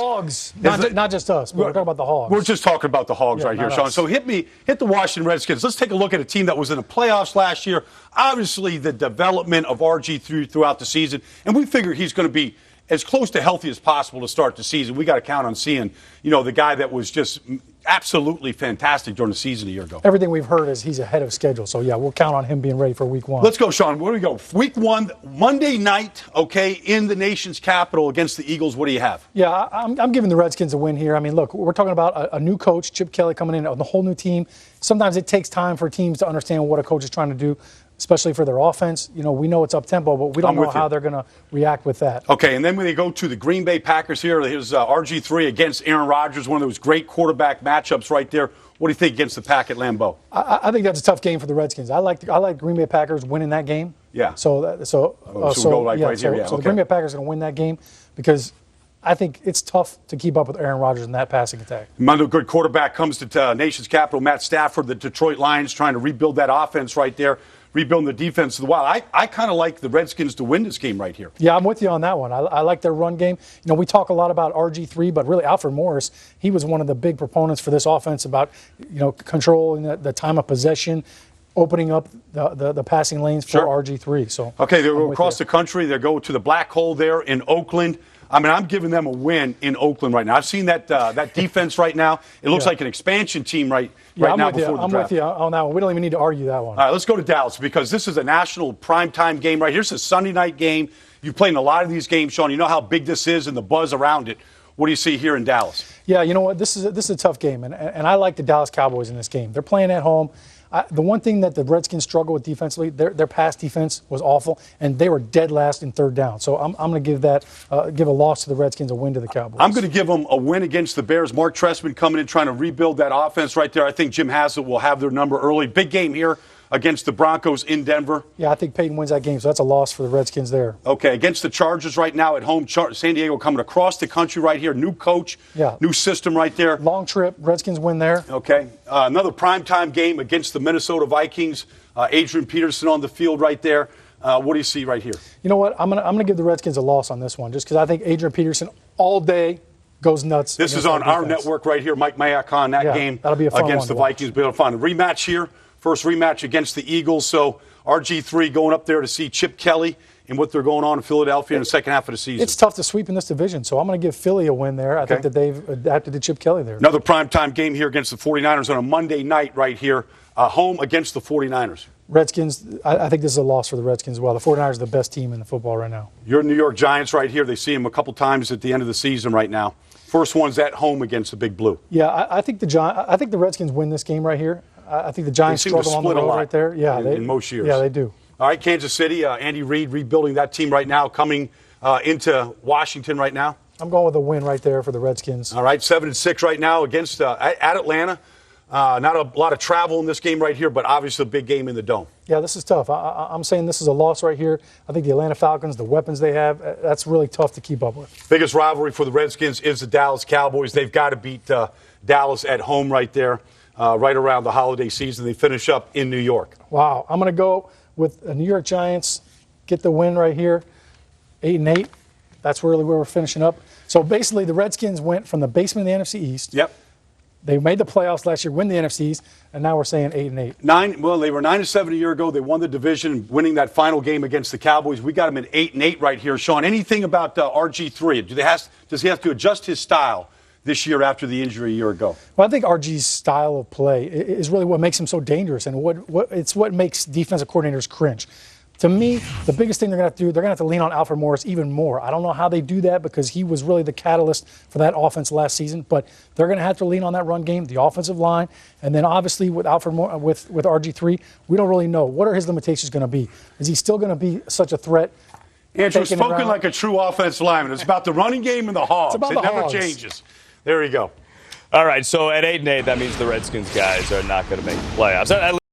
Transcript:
Hogs, not just us, but we're talking about the Hogs. We're just talking about the Hogs right here, Sean. Us. So hit the Washington Redskins. Let's take a look at a team that was in the playoffs last year. Obviously, the development of RG3 throughout the season, and we figure he's going to be as close to healthy as possible to start the season. We got to count on seeing, the guy that was just absolutely fantastic during the season a year ago. Everything we've heard is he's ahead of schedule. So, yeah, we'll count on him being ready for week one. Let's go, Sean. Where do we go? Week one, Monday night, okay, in the nation's capital against the Eagles. What do you have? Yeah, I'm giving the Redskins a win here. I mean, look, we're talking about a new coach, Chip Kelly, coming in on the whole new team. Sometimes it takes time for teams to understand what a coach is trying to do, especially for their offense. We know it's up-tempo, but we don't know how they're going to react with that. Okay, and then when they go to the Green Bay Packers here, here's RG3 against Aaron Rodgers, one of those great quarterback matchups right there. What do you think against the Pack at Lambeau? I think that's a tough game for the Redskins. I like Green Bay Packers winning that game. Yeah. So the Green Bay Packers are going to win that game because I think it's tough to keep up with Aaron Rodgers in that passing attack. Another good quarterback comes to nation's capital, Matt Stafford, the Detroit Lions, trying to rebuild that offense right there, rebuilding the defense of the Wild. I kind of like the Redskins to win this game right here. Yeah, I'm with you on that one. I like their run game. We talk a lot about RG3, but really Alfred Morris, he was one of the big proponents for this offense about, controlling the time of possession, opening up the passing lanes for RG3. So okay, they go across the country. They go to the Black Hole there in Oakland. I mean, I'm giving them a win in Oakland right now. I've seen that defense right now. It looks like an expansion team right now before the draft. I'm with you on that one. We don't even need to argue that one. All right, let's go to Dallas because this is a national primetime game right here. It's a Sunday night game. You've played in a lot of these games, Sean. You know how big this is and the buzz around it. What do you see here in Dallas? Yeah, you know what? This is a tough game, and I like the Dallas Cowboys in this game. They're playing at home. The one thing that the Redskins struggle with defensively, their pass defense was awful, and they were dead last in third down. So I'm going to give a loss to the Redskins, a win to the Cowboys. I'm going to give them a win against the Bears. Mark Trestman coming in trying to rebuild that offense right there. I think Jim Haslett will have their number early. Big game here against the Broncos in Denver. Yeah, I think Peyton wins that game, so that's a loss for the Redskins there. Okay, against the Chargers right now at home. San Diego coming across the country right here. New coach, new system right there. Long trip. Redskins win there. Okay, another primetime game against the Minnesota Vikings. Adrian Peterson on the field right there. What do you see right here? You know what? I'm gonna give the Redskins a loss on this one, just because I think Adrian Peterson all day goes nuts. This is on our network right here. Mike Mayock on that game that'll be a fun against the Vikings. Be able to find a rematch here. First rematch against the Eagles. So RG3 going up there to see Chip Kelly and what they're going on in Philadelphia in the second half of the season. It's tough to sweep in this division, so I'm going to give Philly a win there. I think that they've adapted to Chip Kelly there. Another primetime game here against the 49ers on a Monday night right here, home against the 49ers. Redskins, I think this is a loss for the Redskins as well. The 49ers are the best team in the football right now. Your New York Giants right here. They see them a couple times at the end of the season right now. First one's at home against the Big Blue. Yeah, I think the Redskins win this game right here. I think the Giants struggle on the road right there. Yeah, in most years. Yeah, they do. All right, Kansas City, Andy Reid rebuilding that team right now, coming into Washington right now. I'm going with a win right there for the Redskins. All right, 7-6 right now against at Atlanta. Not a lot of travel in this game right here, but obviously a big game in the Dome. Yeah, this is tough. I'm saying this is a loss right here. I think the Atlanta Falcons, the weapons they have, that's really tough to keep up with. Biggest rivalry for the Redskins is the Dallas Cowboys. They've got to beat Dallas at home right there, right around the holiday season. They finish up in New York. Wow. I'm going to go with the New York Giants, get the win right here, 8-8. That's really where we're finishing up. So basically the Redskins went from the basement of the NFC East. Yep. They made the playoffs last year, win the NFC East, and now we're saying 8-8. Well, they were 9-7 a year ago. They won the division, winning that final game against the Cowboys. We got them at 8-8 right here. Sean, anything about RG3? Does he have to adjust his style this year after the injury a year ago? Well, I think RG's style of play is really what makes him so dangerous, and it's what makes defensive coordinators cringe. To me, the biggest thing they're going to have to do, they're going to have to lean on Alfred Morris even more. I don't know how they do that because he was really the catalyst for that offense last season, but they're going to have to lean on that run game, the offensive line, and then obviously with with RG3, we don't really know. What are his limitations going to be? Is he still going to be such a threat? Andrew, spoken like a true offensive lineman. It's about the running game and the Hogs. It never changes. There you go. All right, so at 8-8, that means the Redskins guys are not going to make the playoffs.